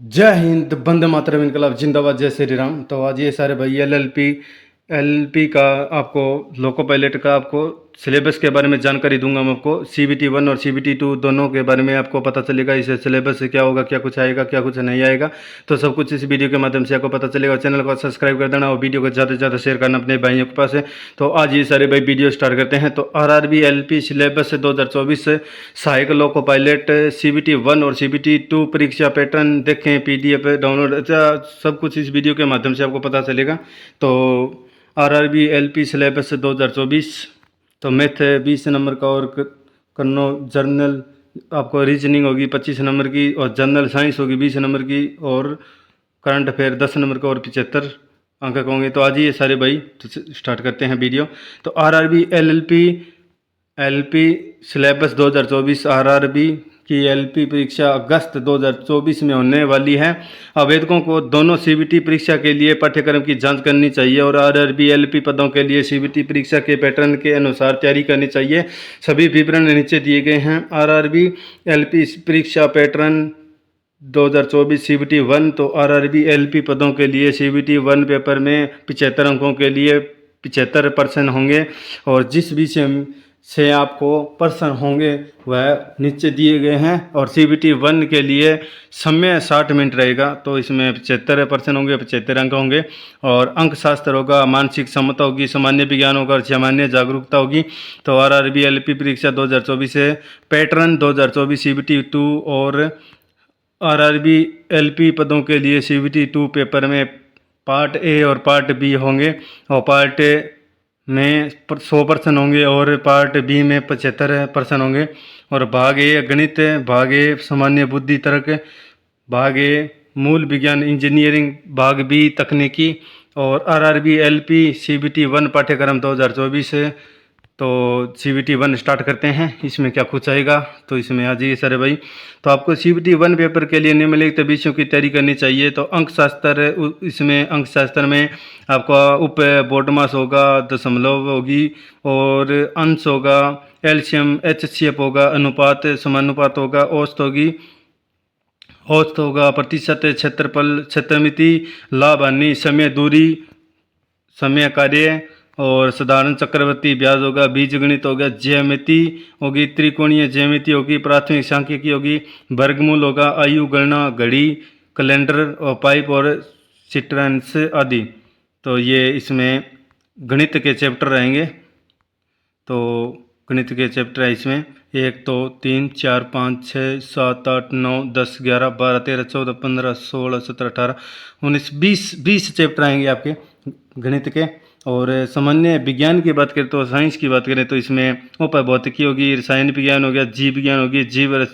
जय हिंद, वंदे मातरम, इनकलाब जिंदाबाद, जय श्री राम। तो आज ये सारे भाई एलएलपी का आपको लोको पायलट का आपको सिलेबस के बारे में जानकारी दूंगा। मैं आपको सीबीटी 1 और सीबीटी 2 दोनों के बारे में आपको पता चलेगा। इस सिलेबस से क्या होगा, क्या कुछ आएगा, क्या कुछ नहीं आएगा, तो सब कुछ इस वीडियो के माध्यम से आपको पता चलेगा। चैनल को सब्सक्राइब कर देना और वीडियो को ज़्यादा से ज़्यादा शेयर करना अपने भाइयों के पास है। तो आज ये सारे भाई वीडियो स्टार्ट करते हैं। तो आरआरबी एलपी सिलेबस 2024 से सहायक लोको पायलट सीबीटी 1 और सीबीटी 2 परीक्षा पैटर्न देखें, पीडीएफ डाउनलोड, सब कुछ इस वीडियो के माध्यम से आपको पता चलेगा। तो आरआरबी एलपी सिलेबस 2024, तो मैथ 20 नंबर का और करनो जर्नल आपको रीजनिंग होगी 25 नंबर की, और जनरल साइंस होगी 20 नंबर की, और करंट अफेयर 10 नंबर का और 75 अंक होंगे। तो आज ये सारे भाई तो स्टार्ट करते हैं वीडियो। तो आरआरबी एलपी सिलेबस 2024, आरआरबी की एलपी परीक्षा अगस्त 2024 में होने वाली है। आवेदकों को दोनों सीबीटी परीक्षा के लिए पाठ्यक्रम की जांच करनी चाहिए और आरआरबी एलपी पदों के लिए सीबीटी परीक्षा के पैटर्न के अनुसार तैयारी करनी चाहिए। सभी विवरण नीचे दिए गए हैं। आरआरबी एलपी परीक्षा पैटर्न 2024 सीबीटी 1, तो आरआरबी एलपी पदों के लिए सीबीटी 1 पेपर में 75 अंकों के लिए 75% होंगे, और जिस विषय से आपको प्रश्न होंगे वह नीचे दिए गए हैं। और सीबीटी 1 के लिए समय 60 मिनट रहेगा, तो इसमें 75% होंगे, 75 अंक होंगे। और अंक शास्त्र होगा, मानसिक क्षमता होगी, सामान्य विज्ञान होगा और सामान्य जागरूकता होगी। तो आरआरबी एलपी परीक्षा 2024 से पैटर्न 2024 सीबीटी 2 और आरआरबी एलपी पदों के लिए सीबीटी 2 पेपर में पार्ट ए और पार्ट बी होंगे, और पार्ट ए में 100% होंगे और पार्ट बी में 75% होंगे। और भाग ए गणित, भाग ए सामान्य बुद्धि तर्क, भाग ए मूल विज्ञान इंजीनियरिंग, भाग बी तकनीकी। और आरआरबी एलपी सीबीटी 1 पाठ्यक्रम 2024 है। तो सीबीटी 1 स्टार्ट करते हैं। इसमें क्या कुछ आएगा, तो इसमें आ जाइए सारे भाई। तो आपको सीबीटी 1 पेपर के लिए निम्नलिखित विषयों की तैयारी करनी चाहिए। तो अंक शास्त्र, इसमें अंक शास्त्र में आपका उप बोर्डमास होगा, दशमलव होगी, और अंश होगा, एलसीएम एचसीएफ होगा, अनुपात समानुपात होगा, औसत होगा, प्रतिशत, क्षेत्रफल, क्षेत्रमिति, लाभ हानि, समय दूरी, समय कार्य, और साधारण चक्रवर्ती ब्याज होगा, बीजगणित होगा, ज्यामिति होगी, त्रिकोणीय ज्यामिति होगी, प्राथमिक सांख्यिकी होगी, वर्गमूल होगा, आयु गणना, घड़ी, कैलेंडर और पाइप और सिट्रेंस आदि। तो ये इसमें गणित के चैप्टर रहेंगे। तो गणित के चैप्टर है इसमें 1 2 3 4 5 6 7 8 9 10 11 12 13 14 15 16 17 18 19 20 चैप्टर आएंगे आपके गणित के। और सामान्य विज्ञान की बात करें तो साइंस की बात करें तो इसमें भौतिकी होगी, रसायन विज्ञान हो गया, जीव विज्ञान होगी, जीवन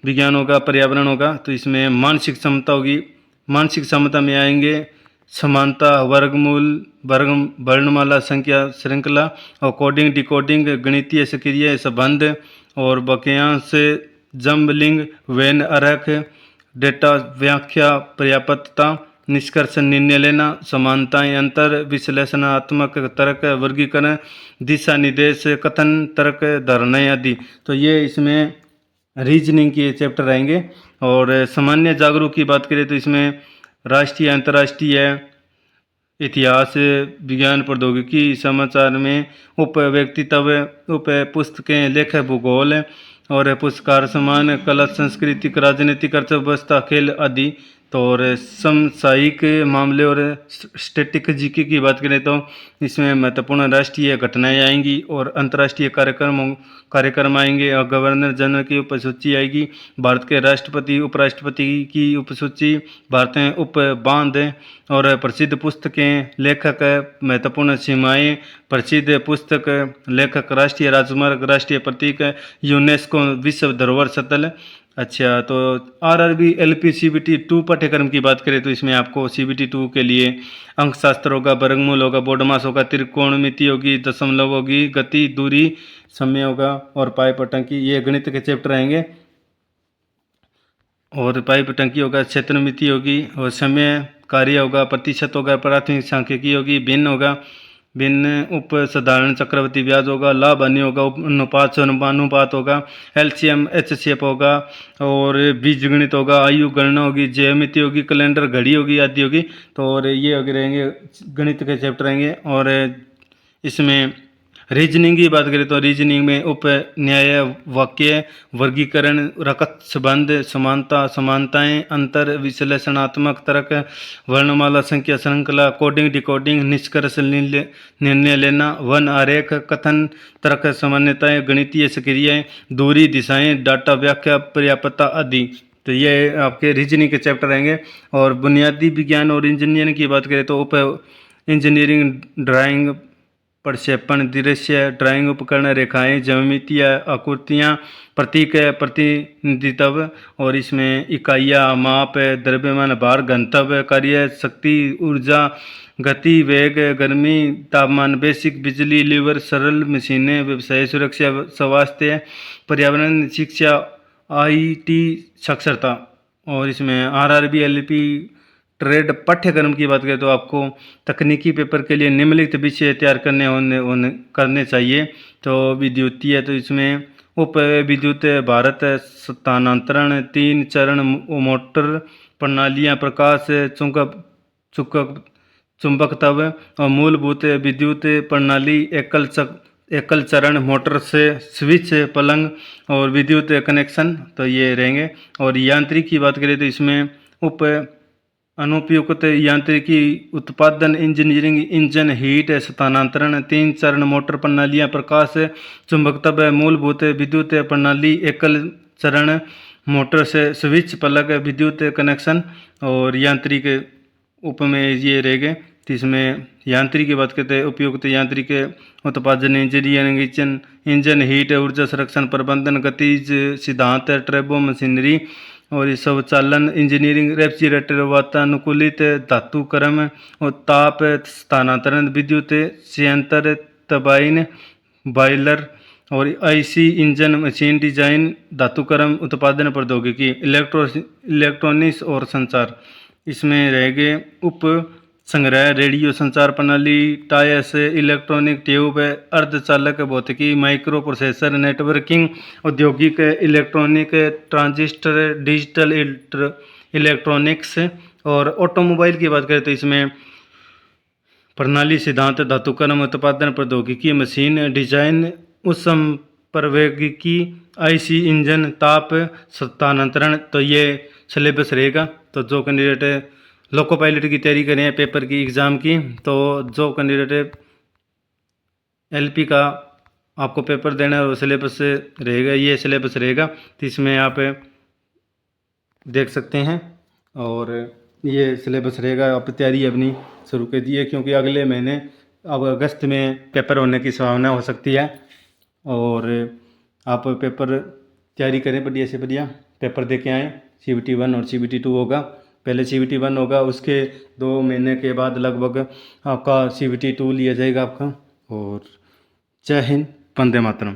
विज्ञान होगा, पर्यावरण होगा। तो इसमें मानसिक क्षमता होगी, मानसिक क्षमता में आएंगे समानता, वर्गमूल, वर्णमाला, संख्या श्रृंखला, और कोडिंग डिकोडिंग, गणितीय सक्रिय संबंध, और वाक्यांश, जंबलिंग, वेन अर्क, डेटा व्याख्या, पर्याप्तता, निष्कर्ष, निर्णय लेना, समानताएं, अंतर, विश्लेषणात्मक तर्क, वर्गीकरण, दिशा निर्देश, कथन, तर्क, धारणाएं आदि। तो ये इसमें रीजनिंग के चैप्टर आएंगे। और सामान्य जागरूक की बात करें तो इसमें राष्ट्रीय, अंतर्राष्ट्रीय, इतिहास, विज्ञान, प्रौद्योगिकी, समाचार में उप व्यक्तित्व, उप पुस्तकें, लेखक, भूगोल और पुरस्कार, सम्मान, कला, सांस्कृतिक, राजनीतिक, अर्थव्यवस्था, खेल आदि। तो और समसामयिक मामले और स्टैटिक जीके की बात करें तो इसमें महत्वपूर्ण राष्ट्रीय घटनाएं आएंगी और अंतर्राष्ट्रीय कार्यक्रम आएंगे, और गवर्नर जनरल की उपसूची आएगी, भारत के राष्ट्रपति उपराष्ट्रपति की उपसूची, भारत में उप बांध, और प्रसिद्ध पुस्तकें, लेखक, महत्वपूर्ण सीमाएं, प्रसिद्ध पुस्तक, लेखक, राष्ट्रीय राजमार्ग, राष्ट्रीय प्रतीक, यूनेस्को विश्व धरोहर स्थल। अच्छा, तो आरआरबी एलपी सीबीटी 2 पाठ्यक्रम की बात करें तो इसमें आपको सीबीटी 2 के लिए अंक शास्त्र होगा, वर्गमूल होगा, बोर्डमास होगा, त्रिकोणमिति होगी, दशमलव होगी, गति, दूरी, समय होगा, और पाइप टंकी, ये गणित के चैप्टर आएंगे। और पाइप टंकी होगा, क्षेत्रमिति होगी, और समय कार्य होगा, प्रतिशत होगा, प्राथमिक सांख्यिकी होगी, भिन्न होगा, भिन्न उप साधारण चक्रवर्ती ब्याज होगा, लाभ हानि होगा, अनुपात से अनुपात होगा, एलसीएम एचसीएफ होगा, और बीजगणित होगा, आयु गणना होगी, ज्यामिति होगी, कैलेंडर घड़ी होगी आदि होगी। तो और ये अगर रहेंगे गणित के चैप्टर रहेंगे। और इसमें रीजनिंग की बात करें तो रीजनिंग में उप न्याय, वाक्य, वर्गीकरण, रकत संबंध, समानता, समानताएं, अंतर, विश्लेषणात्मक तर्क, वर्णमाला, संख्या श्रृंखला, कोडिंग, डिकोडिंग, निष्कर्ष निर्णय लेना, वन आरेख, कथन, तर्क, सामान्यताएं, गणितीय क्रियाएं, दूरी, दिशाएं, डाटा व्याख्या, पर्याप्तता आदि। तो ये आपके रीजनिंग के चैप्टर रहेंगे। और बुनियादी विज्ञान और इंजीनियरिंग की बात करें तो उप इंजीनियरिंग ड्राइंग, प्रक्षेपण, दृश्य, ड्राइंग उपकरण, रेखाएं, ज्यामितीय आकृतियाँ, प्रतीक, प्रतिनिधित्व, और इसमें इकाइयाँ, माप, द्रव्यमान, भार, गंतव्य, कार्य, शक्ति, ऊर्जा, गति, वेग, गर्मी, तापमान, बेसिक, बिजली, लीवर, सरल मशीनें, व्यवसाय, सुरक्षा, स्वास्थ्य, पर्यावरण, शिक्षा, आईटी, साक्षरता। और इसमें आरआरबी, एलपी, ट्रेड पाठ्यक्रम की बात करें तो आपको तकनीकी पेपर के लिए निम्नलिखित विषय तैयार करने चाहिए। तो विद्युतीय, तो इसमें उप विद्युत, भारत, स्थानांतरण, 3 चरण मोटर प्रणालियाँ, प्रकाश, चुंबकत्व, और मूलभूत विद्युत प्रणाली, एकल चरण मोटर से स्विच, प्लग, और विद्युत कनेक्शन। तो ये रहेंगे। और यांत्रिक की बात करें तो इसमें उप अनुपयुक्त यांत्रिकी, उत्पादन, इंजीनियरिंग, इंजन, हीट, स्थानांतरण, 3 चरण मोटर प्रणालियाँ, प्रकाश, चुंबकत्व, मूलभूत विद्युत प्रणाली, एकल चरण मोटर से स्विच, प्लग, विद्युत कनेक्शन। और यांत्रिक उप में ये रहेंगे। तो इसमें यांत्रिक की बात करते हैं, उपयुक्त यांत्रिक उत्पादन, इंजीनियरिंग, इंजन, हीट, ऊर्जा संरक्षण प्रबंधन, गतिज सिद्धांत, टर्बो मशीनरी, और स्वचालन, इंजीनियरिंग, रेफ्रिजरेटर, वातानुकूलित, धातुकर्म और ताप स्थानांतरण, विद्युत संयंत्र, टरबाइन, बॉयलर, और आईसी इंजन, मशीन डिजाइन, धातुकर्म, उत्पादन प्रौद्योगिकी, इलेक्ट्रॉनिक्स और संचार। इसमें रहेंगे उप संग्रह, रेडियो संचार प्रणाली, टायर्स, इलेक्ट्रॉनिक ट्यूब, अर्धचालक भौतिकी, माइक्रो प्रोसेसर, नेटवर्किंग, औद्योगिक इलेक्ट्रॉनिक, ट्रांजिस्टर, डिजिटल इलेक्ट्रॉनिक्स। और ऑटोमोबाइल की बात करें तो इसमें प्रणाली सिद्धांत, धातुकर्म, उत्पादन प्रौद्योगिकी, मशीन डिजाइन, उष्म प्रवैगिकी, आईसी इंजन, ताप स्थानांतरण। तो ये सिलेबस रहेगा। तो जो कैंडिडेट लोको पायलट की तैयारी करें पेपर की एग्ज़ाम की, तो जो कैंडिडेट एलपी का आपको पेपर देना है वो सिलेबस रहेगा, ये सिलेबस रहेगा। तो इसमें आप देख सकते हैं। और ये सिलेबस रहेगा, आप तैयारी अपनी शुरू कर दिए, क्योंकि अगले महीने अब अगस्त में पेपर होने की संभावना हो सकती है। और आप पेपर तैयारी करें, बढ़िया से बढ़िया पेपर दे के आएँ। CBT 1 और CBT 2 होगा। पहले CBT 1 होगा, उसके 2 महीने के बाद लगभग आपका CBT 2 लिया जाएगा आपका। और जय हिंद, वंदे मातरम।